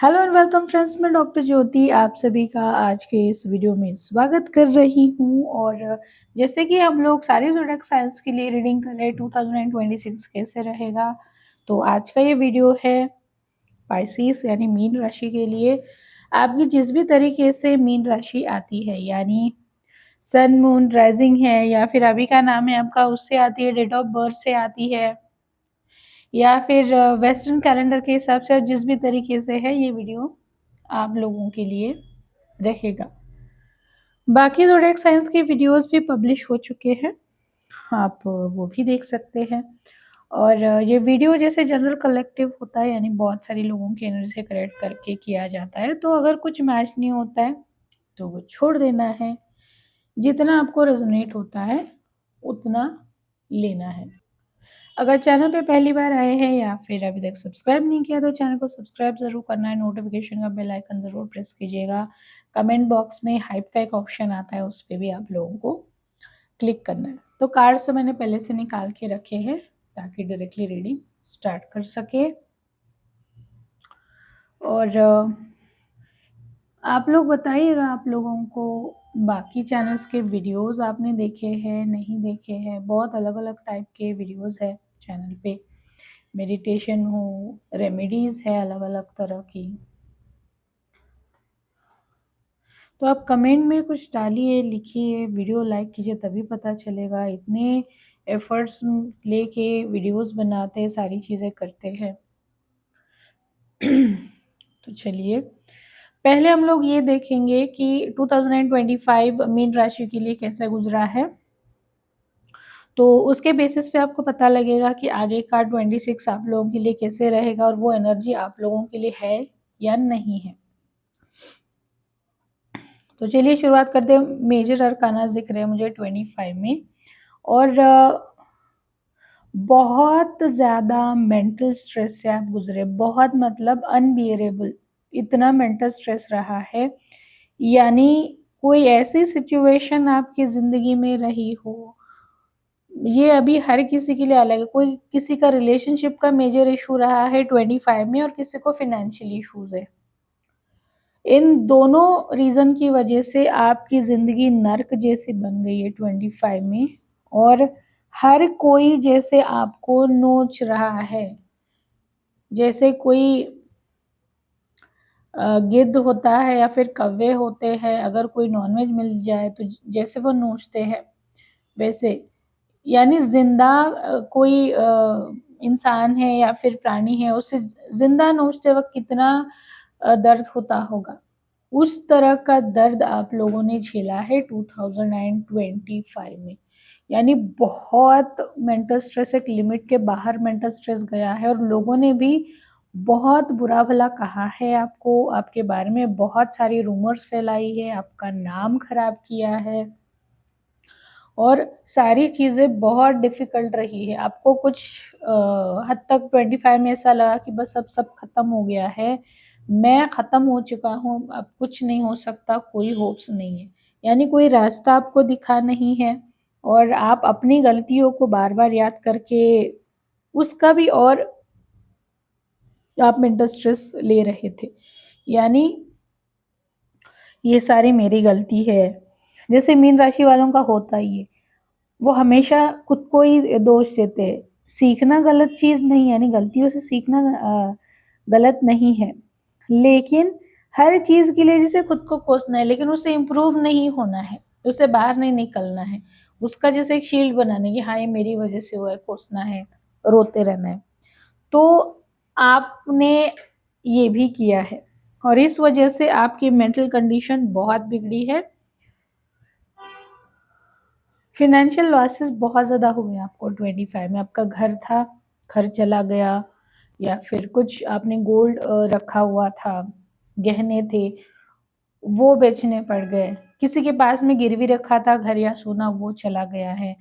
Hello and welcome friends, मैं doctor ज्योति आप सभी का आज के इस वीडियो में स्वागत कर रही हूँ। और जैसे कि हम लोग सारे ज़ोडिएक साइंस के लिए रीडिंग कर रहे हैं 2026 कैसे रहेगा। तो आज का ये वीडियो है पाइसेस यानी मीन राशि के लिए। आपकी जिस भी तरीके से मीन राशि आती है यानी सन मून राइजिंग है या फिर अभी का नाम है आपका उससे आती है, डेट ऑफ बर्थ से आती है या फिर वेस्टर्न कैलेंडर के हिसाब से जिस भी तरीके से है, ये वीडियो आप लोगों के लिए रहेगा। बाकी ज़ोडिएक साइंस के वीडियोस भी पब्लिश हो चुके हैं, आप वो भी देख सकते हैं। और ये वीडियो जैसे जनरल कलेक्टिव होता है यानी बहुत सारे लोगों की एनर्जी से करेक्ट करके किया जाता है। तो अगर कुछ मैच नहीं होता है तो वो छोड़ देना है, जितना आपको रेजोनेट होता है उतना लेना है। अगर चैनल पे पहली बार आए हैं या फिर अभी तक सब्सक्राइब नहीं किया तो चैनल को सब्सक्राइब ज़रूर करना है, नोटिफिकेशन का बेल आइकन ज़रूर प्रेस कीजिएगा। कमेंट बॉक्स में हाइप का एक ऑप्शन आता है, उस पर भी आप लोगों को क्लिक करना है। तो कार्ड्स तो मैंने पहले से निकाल के रखे हैं ताकि डायरेक्टली रीडिंग स्टार्ट कर सके। और आप लोग बताइएगा, आप लोगों को बाकी चैनल्स के वीडियोस आपने देखे हैं नहीं देखे हैं। बहुत अलग अलग टाइप के वीडियोस है चैनल पे, मेडिटेशन हो, रेमेडीज़ है अलग अलग तरह की। तो आप कमेंट में कुछ डालिए, लिखिए, वीडियो लाइक कीजिए, तभी पता चलेगा। इतने एफर्ट्स लेके वीडियोस बनाते हैं, सारी चीज़ें करते हैं। तो चलिए पहले हम लोग ये देखेंगे कि 2025 मीन राशि के लिए कैसा गुजरा है। तो उसके बेसिस पे आपको पता लगेगा कि आगे का 26 आप लोगों के लिए कैसे रहेगा और वो एनर्जी आप लोगों के लिए है या नहीं है। तो चलिए शुरुआत करते हैं। मेजर अरकाना दिख रहे हैं मुझे 25 में, और बहुत ज़्यादा मेंटल स्ट्रेस से आप गुजरे, बहुत मतलब अनबियरेबल, इतना मेंटल स्ट्रेस रहा है। यानी कोई ऐसी सिचुएशन आपकी ज़िंदगी में रही हो, ये अभी हर किसी के लिए अलग है। कोई किसी का रिलेशनशिप का मेजर इशू रहा है 25 में और किसी को फाइनेंशियल इश्यूज है। इन दोनों रीज़न की वजह से आपकी ज़िंदगी नर्क जैसी बन गई है 25 में। और हर कोई जैसे आपको नोच रहा है, जैसे कोई गिद्ध होता है या फिर कौवे होते हैं, अगर कोई नॉनवेज मिल जाए तो जैसे वो नोचते हैं वैसे। यानी ज़िंदा कोई इंसान है या फिर प्राणी है, उसे ज़िंदा नोचते वक़्त कितना दर्द होता होगा, उस तरह का दर्द आप लोगों ने झेला है 2025 में। यानी बहुत मेंटल स्ट्रेस, एक लिमिट के बाहर मेंटल स्ट्रेस गया है और लोगों ने भी बहुत बुरा भला कहा है आपको, आपके बारे में बहुत सारी रूमर्स फैलाई है, आपका नाम खराब किया है और सारी चीज़ें बहुत डिफ़िकल्ट रही है। आपको कुछ हद तक 25 में ऐसा लगा कि बस अब सब ख़त्म हो गया है, मैं ख़त्म हो चुका हूँ, अब कुछ नहीं हो सकता, कोई होप्स नहीं है। यानी कोई रास्ता आपको दिखा नहीं है और आप अपनी गलतियों को बार-बार याद करके उसका भी और आप मेंटल स्ट्रेस ले रहे थे। यानी ये सारी मेरी गलती है, जैसे मीन राशि वालों का होता ही है। वो हमेशा खुद को ही दोष देते हैं। सीखना गलत चीज़ नहीं है, यानी गलतियों से सीखना गलत नहीं है। लेकिन हर चीज़ के लिए जैसे खुद को कोसना है, लेकिन उससे इम्प्रूव नहीं होना है, उससे बाहर नहीं निकलना है। उसका जैसे एक शील्ड बनाना है कि हाँ, ये मेरी वज़ह से हुआ है, कोसना है, रोते रहना है। तो आपने ये भी किया है और इस वज़ह से आपकी मेंटल कंडीशन बहुत बिगड़ी है। फ़ाइनेंशियल लॉसेस बहुत ज़्यादा हुए आपको 25 में। आपका घर था, घर चला गया, या फिर कुछ आपने गोल्ड रखा हुआ था, गहने थे, वो बेचने पड़ गए। किसी के पास में गिरवी रखा था घर या सोना, वो चला गया है।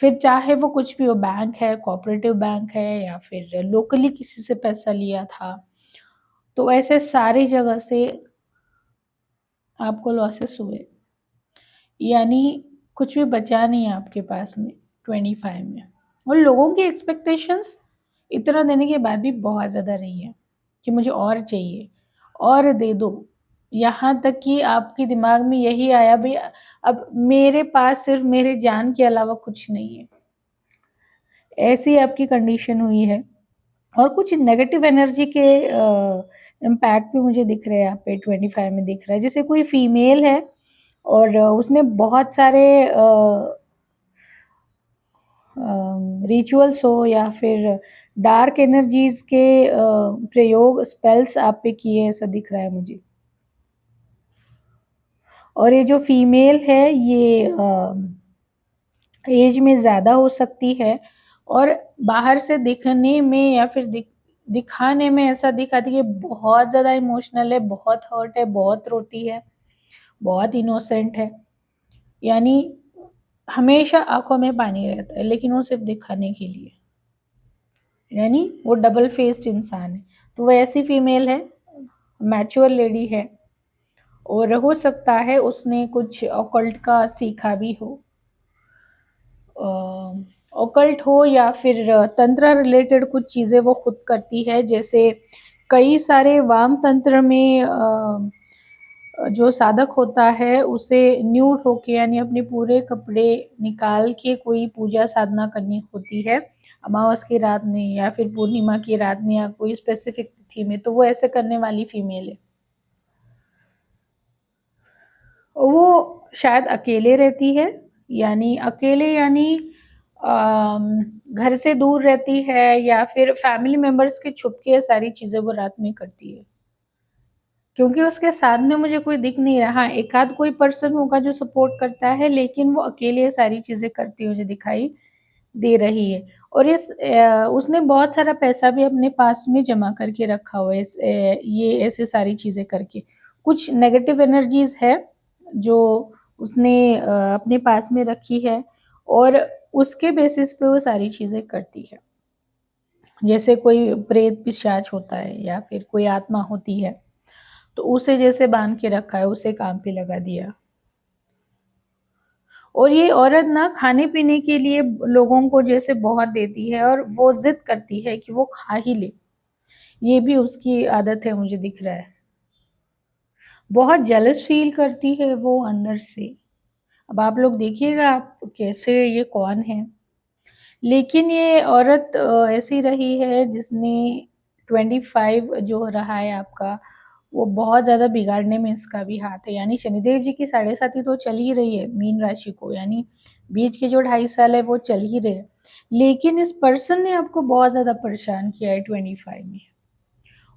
फिर चाहे वो कुछ भी हो, बैंक है, कोऑपरेटिव बैंक है या फिर लोकली किसी से पैसा लिया था, तो ऐसे सारी जगह से आपको लॉसेस हुए। यानी कुछ भी बचा नहीं है आपके पास में 25 में। और लोगों की एक्सपेक्टेशंस इतना देने के बाद भी बहुत ज़्यादा रही है। कि मुझे और चाहिए, और दे दो। यहाँ तक कि आपके दिमाग में यही आया भई अब मेरे पास सिर्फ़ मेरे जान के अलावा कुछ नहीं है। ऐसी आपकी कंडीशन हुई है। और कुछ नेगेटिव एनर्जी के इम्पैक्ट भी मुझे दिख रहे हैं यहाँ पे 25 में दिख रहा है। जैसे कोई फीमेल है और उसने बहुत सारे रिचुअल्स हो या फिर डार्क एनर्जीज़ के प्रयोग स्पेल्स आप पे किए ऐसा दिख रहा है मुझे। और ये जो फीमेल है ये एज में ज़्यादा हो सकती है और बाहर से दिखने में या फिर दिखाने में ऐसा दिखाती है कि बहुत ज़्यादा इमोशनल है, बहुत हर्ट है, बहुत रोती है, बहुत इनोसेंट है। यानी हमेशा आँखों में पानी रहता है, लेकिन वो सिर्फ़ दिखाने के लिए। यानी वो डबल फेस्ड इंसान है। तो वो ऐसी फीमेल है, मैच्योर लेडी है और हो सकता है उसने कुछ ऑकल्ट का सीखा भी हो। ऑकल्ट हो या फिर तंत्र रिलेटेड कुछ चीज़ें वो खुद करती है। जैसे कई सारे वाम तंत्र में जो साधक होता है उसे न्यूड होके यानी अपने पूरे कपड़े निकाल के कोई पूजा साधना करनी होती है अमावस की रात में या फिर पूर्णिमा की रात में या कोई स्पेसिफिक तिथि में, तो वो ऐसे करने वाली फीमेल है। वो शायद अकेले रहती है, यानी अकेले यानी घर से दूर रहती है या फिर फैमिली मेंबर्स के छुप के सारी चीज़ें वो रात में करती है। क्योंकि उसके साथ में मुझे कोई दिख नहीं रहा। एक आध कोई पर्सन होगा जो सपोर्ट करता है, लेकिन वो अकेले ये सारी चीज़ें करती हुई मुझे दिखाई दे रही है। और उसने बहुत सारा पैसा भी अपने पास में जमा करके रखा हुआ है ये ऐसे सारी चीज़ें करके। कुछ नेगेटिव एनर्जीज़ है जो उसने अपने पास में रखी है और उसके बेसिस पे वो सारी चीज़ें करती है। जैसे कोई प्रेत पिशाच होता है या फिर कोई आत्मा होती है, तो उसे जैसे बाँध के रखा है, उसे काम पे लगा दिया। और ये औरत ना खाने-पीने के लिए लोगों को जैसे बहुत देती है और वो ज़िद करती है कि वो खा ही ले। ये भी उसकी आदत है मुझे दिख रहा है। बहुत जेलस फ़ील करती है वो अंदर से। अब आप लोग देखिएगा आप कैसे ये कौन है? लेकिन ये औरत ऐसी रही है जिसने 25 जो रहा है आपका, वो बहुत ज़्यादा बिगाड़ने में इसका भी हाथ है। यानी शनिदेव जी की साढ़े साती तो चल ही रही है मीन राशि को, यानी बीच के जो 2.5 साल है वो चल ही रहे हैं। लेकिन इस पर्सन ने आपको बहुत ज़्यादा परेशान किया है 25 में।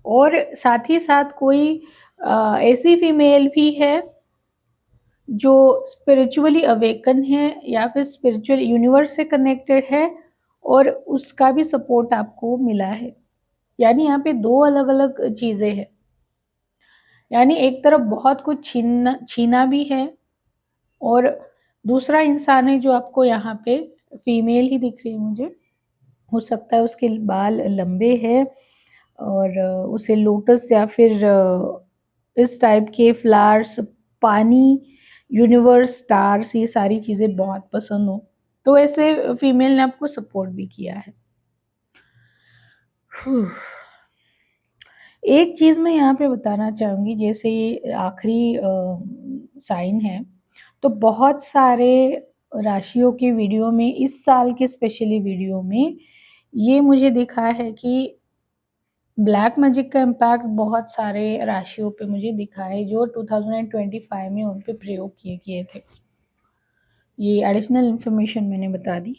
और साथ ही साथ कोई ऐसी फीमेल भी है जो स्पिरिचुअली अवेकन है या फिर स्पिरिचुअल यूनिवर्स से कनेक्टेड है और उसका भी सपोर्ट आपको मिला है। यानी यहाँ पे 2 अलग-अलग चीज़ें हैं। यानी एक तरफ बहुत कुछ छीना भी है और दूसरा इंसान है जो आपको यहाँ पे फीमेल ही दिख रही है मुझे। हो सकता है उसके बाल लंबे हैं और उसे लोटस या फिर इस टाइप के फ्लावर्स, पानी, यूनिवर्स, स्टार्स ये सारी चीज़ें बहुत पसंद हो। तो ऐसे फीमेल ने आपको सपोर्ट भी किया है। एक चीज़ मैं यहाँ पे बताना चाहूँगी जैसे ये आखिरी साइन है, तो बहुत सारे राशियों के वीडियो में इस साल के स्पेशली वीडियो में ये मुझे दिखा है कि ब्लैक मैजिक का इम्पैक्ट बहुत सारे राशियों पे मुझे दिखा है जो 2025 में उन पे प्रयोग किए गए थे। ये एडिशनल इन्फॉर्मेशन मैंने बता दी।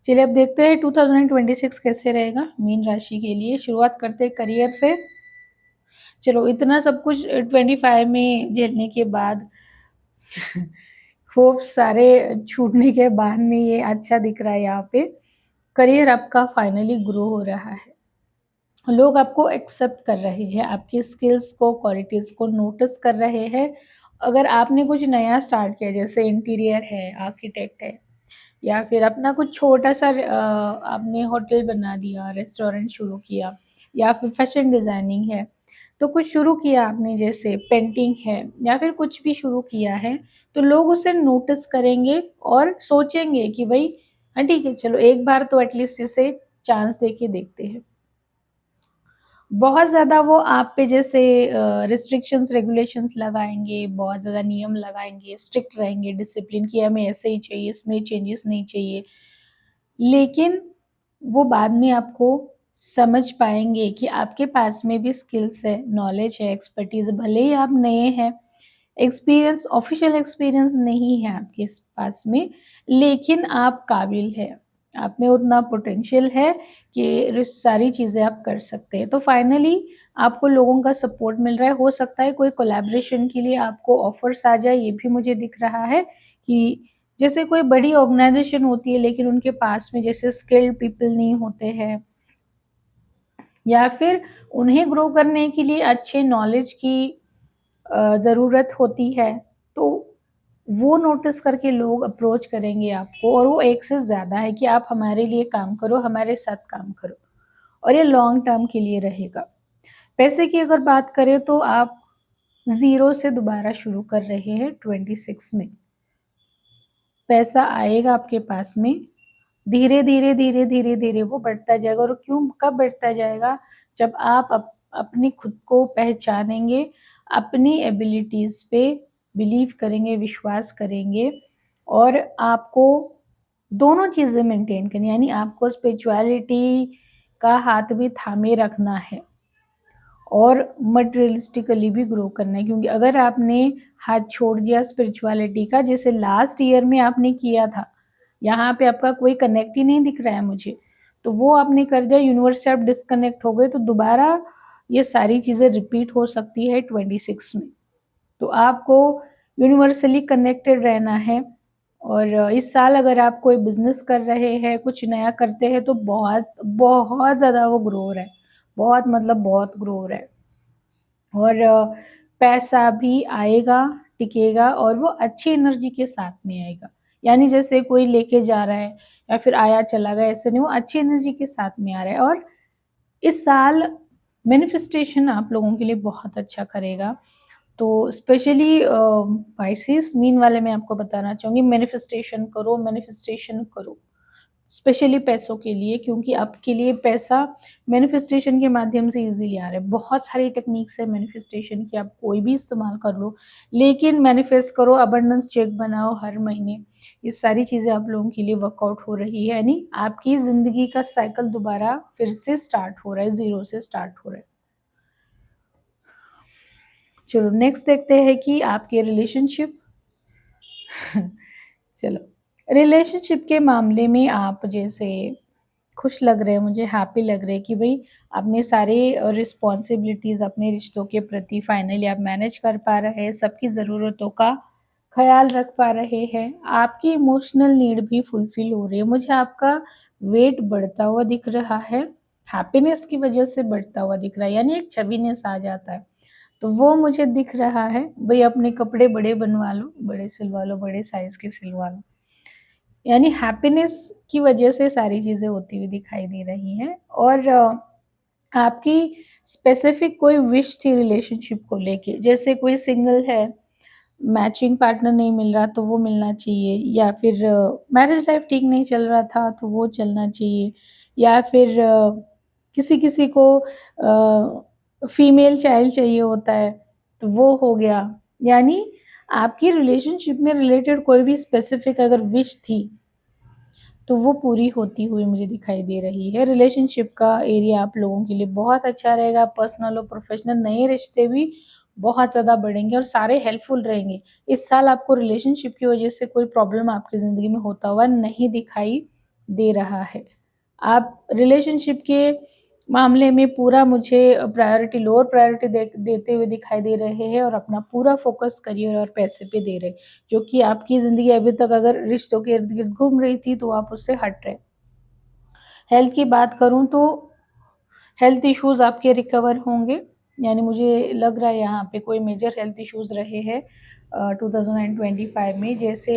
चलिए अब देखते हैं 2026 कैसे रहेगा मीन राशि के लिए। शुरुआत करते हैं करियर से। चलो इतना सब कुछ 25 में झेलने के बाद होप सारे छूटने के बाद में ये अच्छा दिख रहा है यहाँ पे। करियर आपका फाइनली ग्रो हो रहा है। लोग आपको एक्सेप्ट कर रहे हैं, आपकी स्किल्स को, क्वालिटीज़ को नोटिस कर रहे हैं। अगर आपने कुछ नया स्टार्ट किया जैसे इंटीरियर है, आर्किटेक्ट है या फिर अपना कुछ छोटा-सा आपने होटल बना दिया, रेस्टोरेंट शुरू किया या फिर फैशन डिज़ाइनिंग है। तो कुछ शुरू किया आपने जैसे पेंटिंग है या फिर कुछ भी शुरू किया है, तो लोग उसे नोटिस करेंगे और सोचेंगे कि भई हाँ, ठीक है चलो एक बार तो एटलीस्ट इसे चांस दे के देखते हैं। बहुत ज़्यादा वो आप पे जैसे रिस्ट्रिक्शंस, रेगुलेशंस लगाएँगे, बहुत ज़्यादा नियम लगाएँगे, स्ट्रिक्ट रहेंगे, डिसिप्लिन कि हमें ऐसे ही चाहिए, इसमें चेंजेस नहीं चाहिए। लेकिन वो बाद में आपको समझ पाएँगे कि आपके पास में भी स्किल्स है, नॉलेज है, एक्सपर्टीज़ है, भले ही आप नए हैं, एक्सपीरियंस ऑफ़िशियल एक्सपीरियंस नहीं है आपके पास में, लेकिन आप काबिल हैं। आप में उतना पोटेंशियल है कि सारी चीज़ें आप कर सकते हैं। तो फाइनली आपको लोगों का सपोर्ट मिल रहा है, हो सकता है कोई कोलैबोरेशन के लिए आपको ऑफ़र्स आ जाए, ये भी मुझे दिख रहा है कि जैसे कोई बड़ी ऑर्गेनाइज़ेशन होती है लेकिन उनके पास में जैसे स्किल्ड पीपल नहीं होते हैं या फिर उन्हें ग्रो करने के लिए अच्छे नॉलेज की ज़रूरत होती है, तो वो नोटिस करके लोग अप्रोच करेंगे आपको और वो एक से ज़्यादा है कि आप हमारे लिए काम करो, हमारे साथ काम करो और ये लॉन्ग टर्म के लिए रहेगा। पैसे की अगर बात करें तो आप ज़ीरो से दोबारा शुरू कर रहे हैं 26 में। पैसा आएगा आपके पास में, धीरे-धीरे, धीरे-धीरे, धीरे वो बढ़ता जाएगा और क्यों कब बढ़ता जाएगा? जब आप अपनी खुद को पहचानेंगे, अपनी एबिलिटीज़ पे बिलीव करेंगे, विश्वास करेंगे और आपको दोनों चीज़ें मेंटेन करनी है, यानी आपको स्पिरिचुअलिटी का हाथ भी थामे रखना है और मटेरियलिस्टिकली भी ग्रो करना है क्योंकि अगर आपने हाथ छोड़ दिया स्पिरिचुअलिटी का जैसे लास्ट ईयर में आपने किया था, यहाँ पे आपका कोई कनेक्ट ही नहीं दिख रहा है मुझे, तो वो आपने कर दिया यूनिवर्स से आप डिस्कनेक्ट हो गए तो दोबारा ये सारी चीज़ें रिपीट हो सकती है 26 में। तो आपको यूनिवर्सली कनेक्टेड रहना है और इस साल अगर आप कोई बिज़नेस कर रहे हैं, कुछ नया करते हैं तो बहुत, बहुत ज़्यादा वो ग्रो हो रहा है। बहुत मतलब बहुत ग्रो हो रहा है। और पैसा भी आएगा, टिकेगा और वो अच्छी एनर्जी के साथ में आएगा। यानी जैसे कोई लेके जा रहा है या फिर आया चला गया ऐसे नहीं, वो अच्छी एनर्जी के साथ में आ रहा है और इस साल मैनिफेस्टेशन आप लोगों के लिए बहुत अच्छा करेगा। तो स्पेशली पाइसेस मीन वाले मैं आपको बताना चाहूँगी मैनिफेस्टेशन करो, मैनिफेस्टेशन करो। स्पेशली पैसों के लिए क्योंकि आपके लिए पैसा मैनिफेस्टेशन के माध्यम से ईज़िली आ रहा है। बहुत सारी टेक्निक्स है मैनिफेस्टेशन की, आप कोई भी इस्तेमाल कर लो, लेकिन मैनिफेस्ट करो, अबंडेंस चेक बनाओ हर महीने। ये सारी चीज़ें आप लोगों के लिए वर्कआउट हो रही है, यानी आपकी ज़िंदगी का साइकिल दोबारा फिर से स्टार्ट हो रहा है, ज़ीरो से स्टार्ट हो रहा है। चलो नेक्स्ट देखते हैं कि आपके रिलेशनशिप चलो, रिलेशनशिप के मामले में आप जैसे खुश लग रहे हैं, मुझे हैप्पी लग रहे हैं कि भई आपने सारे रिस्पॉन्सिबिलिटीज़ अपने रिश्तों के प्रति फाइनली आप मैनेज कर पा रहे हैं, सबकी ज़रूरतों का ख़्याल रख पा रहे हैं, आपकी इमोशनल नीड भी फुलफ़िल हो रही है। मुझे आपका वेट बढ़ता हुआ दिख रहा है, हैप्पीनेस की वजह से बढ़ता हुआ दिख रहा है, यानी एक चबीनेस आ जाता है। तो वो मुझे दिख रहा है, भई अपने कपड़े बड़े बनवा लो, बड़े सिलवा लो, बड़े साइज़ के सिलवा लो। यानी हैप्पीनेस की वजह से सारी चीज़ें होती हुई दिखाई दे रही हैं और आपकी स्पेसिफिक कोई विश थी रिलेशनशिप को लेके, जैसे कोई सिंगल है, मैचिंग पार्टनर नहीं मिल रहा तो वो मिलना चाहिए या फिर मैरिज लाइफ ठीक नहीं चल रहा था तो वो चलना चाहिए या फिर किसी-किसी को फीमेल चाइल्ड चाहिए होता है, तो वो हो गया। यानी आपकी रिलेशनशिप में रिलेटेड कोई भी स्पेसिफिक अगर विश थी तो वो पूरी होती हुई मुझे दिखाई दे रही है। रिलेशनशिप का एरिया आप लोगों के लिए बहुत अच्छा रहेगा, पर्सनल और प्रोफ़ेशनल नए रिश्ते भी बहुत ज़्यादा बढ़ेंगे और सारे हेल्पफुल रहेंगे। इस साल आपको रिलेशनशिप की वजह से कोई प्रॉब्लम आपकी ज़िंदगी में होता हुआ नहीं दिखाई दे रहा है। आप रिलेशनशिप के मामले में पूरा मुझे प्रायोरिटी लोअर प्रायोरिटी देते हुए दिखाई दे रहे हैं और अपना पूरा फ़ोकस करियर और पैसे पे दे रहे हैं, जो कि आपकी ज़िंदगी अभी तक अगर रिश्तों के इर्द-गिर्द घूम रही थी, तो आप उससे हट रहे। हेल्थ की बात करूँ तो हेल्थ इश्यूज़ आपके रिकवर होंगे, यानी मुझे लग रहा है यहाँ पे कोई मेजर हेल्थ इश्यूज़ रहे हैं 2025 में जैसे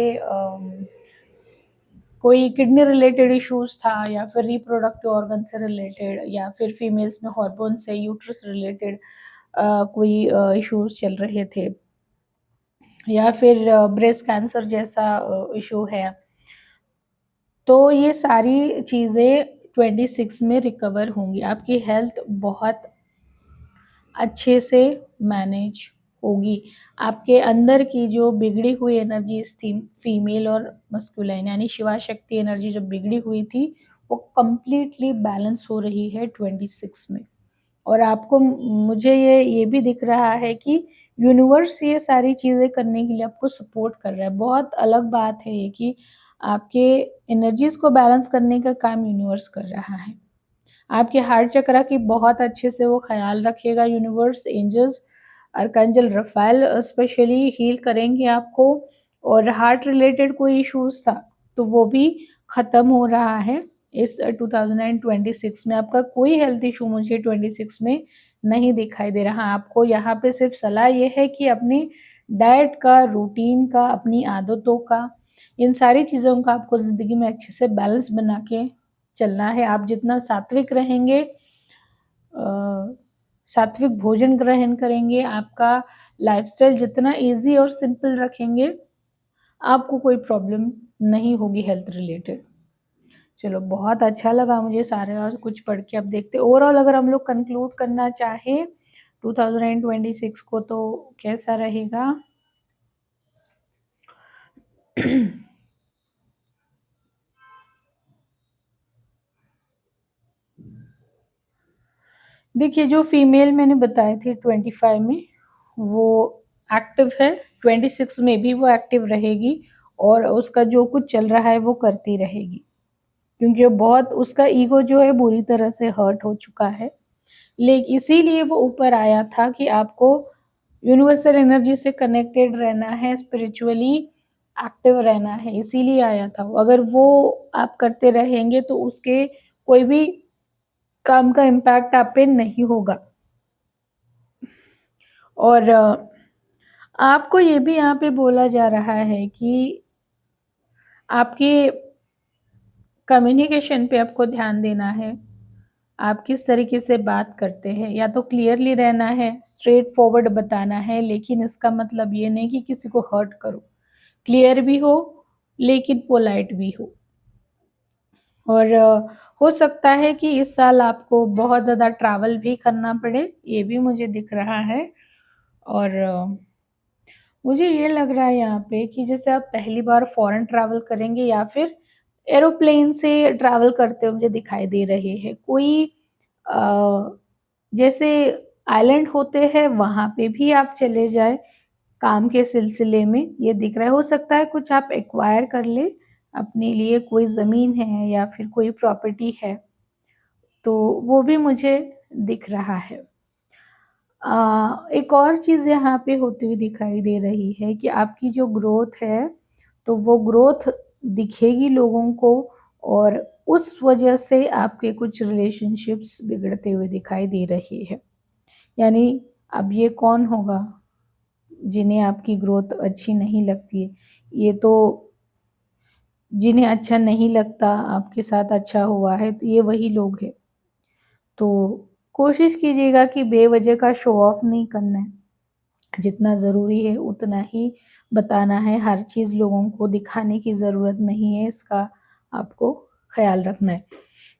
कोई किडनी रिलेटेड इश्यूज़ था या फिर रिप्रोडक्टिव ऑर्गन से रिलेटेड या फिर फीमेल्स में हार्मोन से यूट्रस रिलेटेड कोई इश्यूज़ चल रहे थे या फिर ब्रेस्ट कैंसर जैसा इश्यू है। तो ये सारी चीज़ें 26 में रिकवर होंगी। आपकी हेल्थ बहुत अच्छे से मैनेज होगी। आपके अंदर की जो बिगड़ी हुई एनर्जीज़ थी फीमेल और मस्कुलाइन यानी शिवा शक्ति एनर्जी जो बिगड़ी हुई थी, वो कंप्लीटली बैलेंस हो रही है 26 में। और आपको मुझे ये भी दिख रहा है कि यूनिवर्स ये सारी चीज़ें करने के लिए आपको सपोर्ट कर रहा है। बहुत अलग बात है ये कि आपके एनर्जीज़ को बैलेंस करने का काम यूनिवर्स कर रहा है। आपके हार्ट चक्रा की बहुत अच्छे से वो ख़्याल रखेगा universe, angels, archangel Raphael specially heal करेंगे आपको। और हार्ट रिलेटेड कोई इश्यूज़ था, तो वो भी ख़त्म हो रहा है इस 2026 में। आपका कोई हेल्थ इश्यू मुझे 26 में नहीं दिखाई दे रहा। आपको यहाँ पे सिर्फ़ सलाह ये है कि अपनी डाइट का, रूटीन का, अपनी आदतों का, इन सारी चीज़ों का आपको ज़िंदगी में अच्छे से बैलेंस बना के चलना है। आप जितना सात्विक रहेंगे, सात्विक भोजन ग्रहण करेंगे, आपका लाइफ़स्टाइल जितना ईज़ी और सिंपल रखेंगे, आपको कोई प्रॉब्लम नहीं होगी हेल्थ रिलेटेड। चलो बहुत अच्छा लगा मुझे सारा कुछ पढ़ के। अब देखते हैं ओवरऑल अगर हम लोग कंक्लूड करना चाहें 2026 को तो कैसा रहेगा? देखिए जो फीमेल मैंने बताई थी 25 में वो एक्टिव है, 26 में भी वो एक्टिव रहेगी और उसका जो कुछ चल रहा है वो करती रहेगी। क्योंकि वो बहुत उसका ईगो जो है बुरी तरह से हर्ट हो चुका है। इसीलिए वो ऊपर आया था कि आपको यूनिवर्सल एनर्जी से कनेक्टेड रहना है, स्पिरिचुअली एक्टिव रहना है, इसीलिए आया था वो। अगर वो आप करते रहेंगे तो उसके कोई भी काम का इम्पैक्ट आप पे नहीं होगा। और आपको ये भी यहाँ पे बोला जा रहा है कि आपके कम्युनिकेशन पे आपको ध्यान देना है। आप किस तरीके से बात करते हैं, या तो क्लियरली रहना है, स्ट्रेट फॉरवर्ड बताना है, लेकिन इसका मतलब ये नहीं कि किसी को हर्ट करो। क्लियर भी हो, लेकिन पोलाइट भी हो। और हो सकता है कि इस साल आपको बहुत ज़्यादा ट्रैवल भी करना पड़े, ये भी मुझे दिख रहा है। और मुझे ये लग रहा है यहाँ पे कि जैसे आप पहली बार फॉरेन ट्रैवल करेंगे या फिर एरोप्लेन से ट्रैवल करते हुए मुझे दिखाई दे रहे हैं। कोई जैसे आइलैंड होते हैं वहाँ पे भी आप चले जाएँ काम के सिलसिले में, ये दिख रहा है। हो सकता है कुछ आप एक्वायर कर लें अपने लिए, कोई ज़मीन है या फिर कोई प्रॉपर्टी है, तो वो भी मुझे दिख रहा है। एक और चीज़ यहाँ पे होती हुई दिखाई दे रही है कि आपकी जो ग्रोथ है, तो वो ग्रोथ दिखेगी लोगों को और उस वजह से आपके कुछ रिलेशनशिप्स बिगड़ते हुए दिखाई दे रहे हैं। यानी अब ये कौन होगा जिन्हें आपकी ग्रोथ अच्छी नहीं लगती है? ये तो जिन्हें अच्छा नहीं लगता आपके साथ अच्छा हुआ है, तो ये वही लोग हैं। तो कोशिश कीजिएगा कि बेवजह का शो ऑफ नहीं करना है। जितना ज़रूरी है उतना ही बताना है, हर चीज़ लोगों को दिखाने की ज़रूरत नहीं है, इसका आपको ख़्याल रखना है।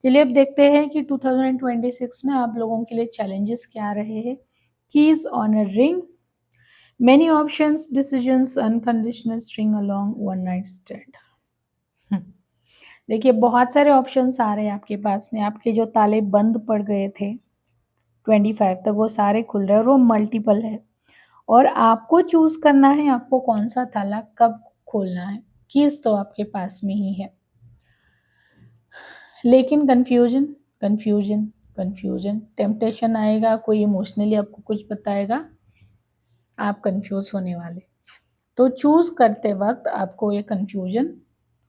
चलिए अब देखते हैं कि 2026 में आप लोगों के लिए चैलेंजेस क्या रहे हैं। Keys on a ring, many options, decisions, unconditional string along, one night stand. देखिए बहुत सारे ऑप्शंस आ रहे हैं आपके पास में, आपके जो ताले बंद पड़ गए थे 25 तक वो सारे खुल रहे हैं और वो मल्टीपल है। और आपको चूज़ करना है आपको कौन-सा ताला कब खोलना है, कीज़ तो आपके पास में ही है। लेकिन कन्फ्यूज़न, कन्फ्यूज़न, कन्फ्यूज़न, टेम्पटेशन आएगा, कोई इमोशनली आपको कुछ बताएगा, आप कन्फ्यूज़ होने वाले। तो चूज़ करते वक़्त आपको ये कन्फ्यूज़न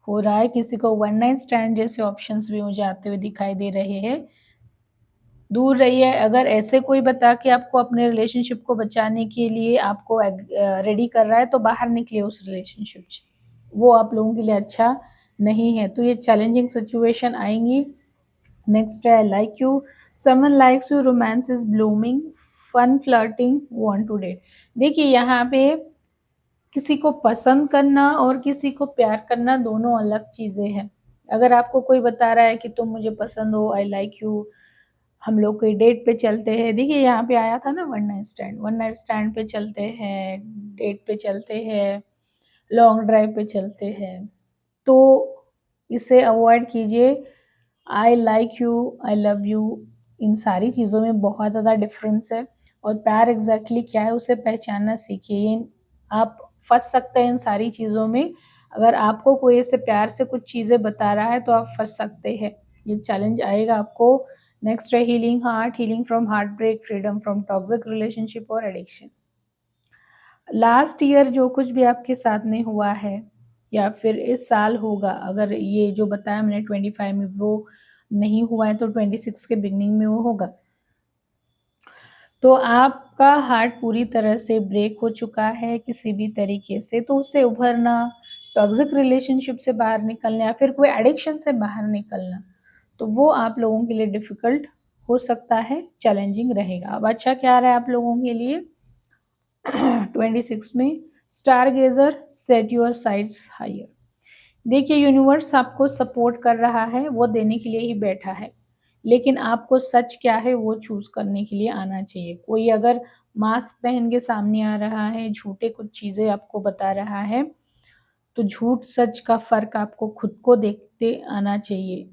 हो रहा है, किसी को वन नाइट स्टैंड जैसे ऑप्शंस भी मुझे आते हुए दिखाई दे रहे हैं। दूर रहिए, अगर ऐसे कोई बता के आपको अपने रिलेशनशिप को बचाने के लिए आपको रेडी कर रहा है तो बाहर निकलिए उस रिलेशनशिप से। वो आप लोगों के लिए अच्छा नहीं है। तो ये चैलेंजिंग सिचुएशन आएँगी। नेक्स्ट है I like you, someone likes you, romance is blooming, fun flirting, want to date. देखिए यहाँ पे किसी को पसंद करना और किसी को प्यार करना दोनों अलग चीज़ें हैं। अगर आपको कोई बता रहा है कि तुम मुझे पसंद हो, आई लाइक यू, हम लोग कोई डेट पे चलते हैं, देखिए यहाँ पे आया था ना वन नाइट स्टैंड पे चलते हैं, डेट पे चलते हैं, लॉन्ग ड्राइव पे चलते हैं, तो इसे अवॉइड कीजिए। I like you, I love you, इन सारी चीज़ों में बहुत ज़्यादा डिफरेंस है, और प्यार एग्जैक्टली क्या है उसे पहचानना सीखिए। आप फंस सकते हैं इन सारी चीज़ों में, अगर आपको कोई ऐसे प्यार से कुछ चीज़ें बता रहा है तो आप फंस सकते हैं। ये चैलेंज आएगा आपको। नेक्स्ट है healing heart, healing from heartbreak, freedom from toxic relationship और एडिक्शन। लास्ट ईयर जो कुछ भी आपके साथ में हुआ है या फिर इस साल होगा, अगर ये जो बताया मैंने 25 में वो नहीं हुआ है तो 26 के बिगनिंग में वो होगा। तो आपका हार्ट पूरी तरह से ब्रेक हो चुका है किसी भी तरीके से, तो उससे उभरना, टॉक्सिक रिलेशनशिप से बाहर निकलना या फिर कोई एडिक्शन से बाहर निकलना, तो वो आप लोगों के लिए डिफ़िकल्ट हो सकता है, चैलेंजिंग रहेगा। अब अच्छा क्या रहा है आप लोगों के लिए 26 में, stargazer, set your sights higher. देखिए यूनिवर्स आपको सपोर्ट कर रहा है, वो देने के लिए ही बैठा है, लेकिन आपको सच क्या है वो चूज़ करने के लिए आना चाहिए। कोई अगर मास्क पहन के सामने आ रहा है, झूठे कुछ चीज़ें आपको बता रहा है, तो झूठ सच का फ़र्क आपको खुद को देखते आना चाहिए।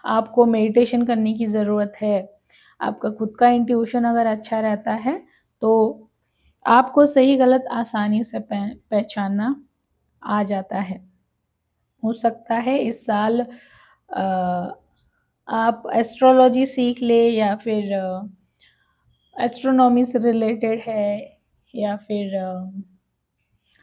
आपको मेडिटेशन करने की ज़रूरत है। आपका खुद का इंट्यूशन अगर अच्छा रहता है, तो आपको सही गलत आसानी से पहचानना आ जाता है। हो सकता है इस साल आप एस्ट्रोलॉजी सीख ले, या फिर एस्ट्रोनॉमी से रिलेटेड है, या फिर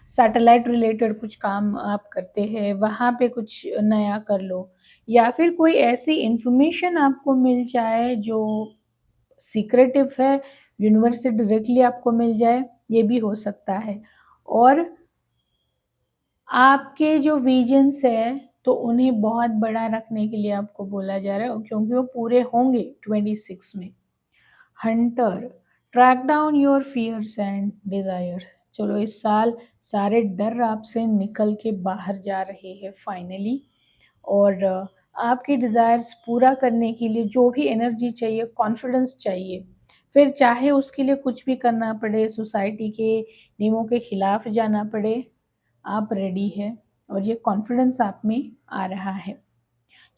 सैटेलाइट रिलेटेड कुछ काम आप करते हैं, वहाँ पे कुछ नया कर लो, या फिर कोई ऐसी इन्फॉर्मेशन आपको मिल जाए जो सीक्रेटिव है, यूनिवर्स से डायरेक्टली आपको मिल जाए, ये भी हो सकता है। और आपके जो विजन्स है, तो उन्हें बहुत बड़ा रखने के लिए आपको बोला जा रहा है, क्योंकि वो पूरे होंगे 26 में। Hunter, track down your fears and desire. चलो इस साल सारे डर आपसे निकल के बाहर जा रहे हैं फाइनली, और आपके डिज़ायर्स पूरा करने के लिए जो भी एनर्जी चाहिए, कॉन्फिडेंस चाहिए, फिर चाहे उसके लिए कुछ भी करना पड़े, सोसाइटी के नियमों के खिलाफ जाना पड़े, आप रेडी है, और ये कॉन्फिडेंस आप में आ रहा है।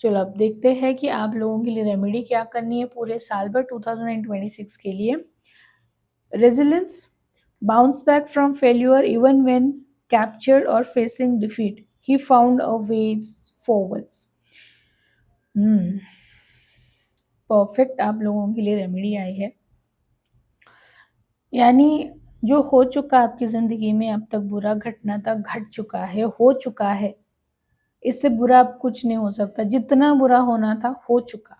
चलो अब देखते हैं कि आप लोगों के लिए रेमेडी क्या करनी है पूरे साल भर 2026 के लिए। Resilience, bounce back from failure even when captured और facing defeat, he found a way forwards. Perfect आप लोगों के लिए रेमेडी आई है। यानी जो हो चुका आपकी ज़िंदगी में अब तक बुरा घटना तक घट चुका है, हो चुका है, इससे बुरा अब कुछ नहीं हो सकता। जितना बुरा होना था हो चुका।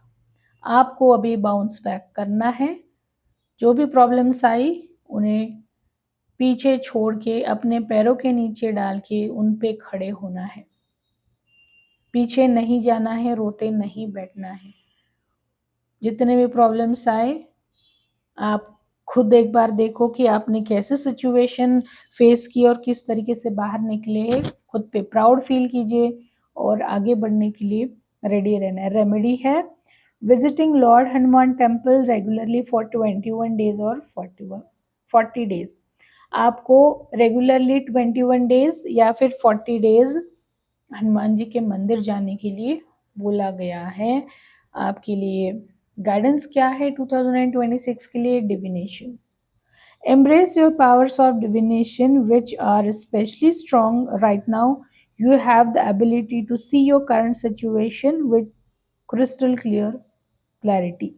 आपको अभी बाउंस बैक करना है। जो भी प्रॉब्लम्स आई उन्हें पीछे छोड़ के, अपने पैरों के नीचे डाल के उन पे खड़े होना है। पीछे नहीं जाना है, रोते नहीं बैठना है। जितने भी प्रॉब्लम्स आए, आप खुद एक बार देखो कि आपने कैसे सिचुएशन फेस की और किस तरीके से बाहर निकले हैं। खुद पे प्राउड फील कीजिए और आगे बढ़ने के लिए रेडी रहना है। रेमेडी है visiting Lord Hanuman temple regularly for 21 days और 40 डेज। आपको रेगुलरली 21 डेज या फिर 40 डेज हनुमान जी के मंदिर जाने के लिए बोला गया है। आपके लिए गाइडेंस क्या है 2026 के लिए? Divination, embrace your powers of divination which are especially strong right now. You have the ability to see your current situation with crystal clear clarity.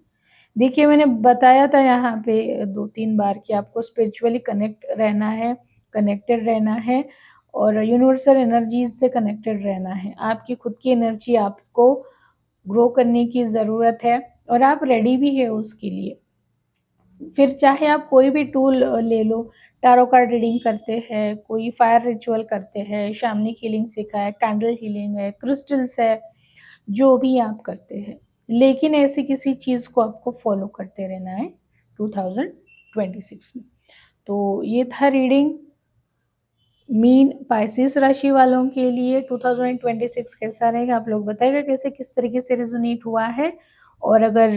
देखिए मैंने बताया था यहाँ पे 2-3 बार कि आपको स्पिरिचुअली कनेक्ट रहना है, कनेक्टेड रहना है, और यूनिवर्सल एनर्जीज से कनेक्टेड रहना है। आपकी खुद की एनर्जी आपको ग्रो करने की ज़रूरत है, और आप रेडी भी है उसके लिए। फिर चाहे आप कोई भी टूल ले लो, टैरो कार्ड रीडिंग करते हैं, कोई फायर रिचुअल करते हैं, शैमनिक हीलिंग सीखा है, कैंडल हीलिंग है, क्रिस्टल्स है, जो भी आप करते हैं, लेकिन ऐसी किसी चीज़ को आपको फॉलो करते रहना है 2026 में। तो ये था रीडिंग मीन पाइसेस राशि वालों के लिए 2026 कैसा रहेगा। आप लोग बताइएगा कैसे किस तरीके से रेजोनेट हुआ है, और अगर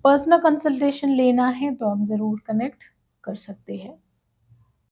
पर्सनल कंसल्टेशन लेना है तो आप ज़रूर कनेक्ट कर सकते हैं।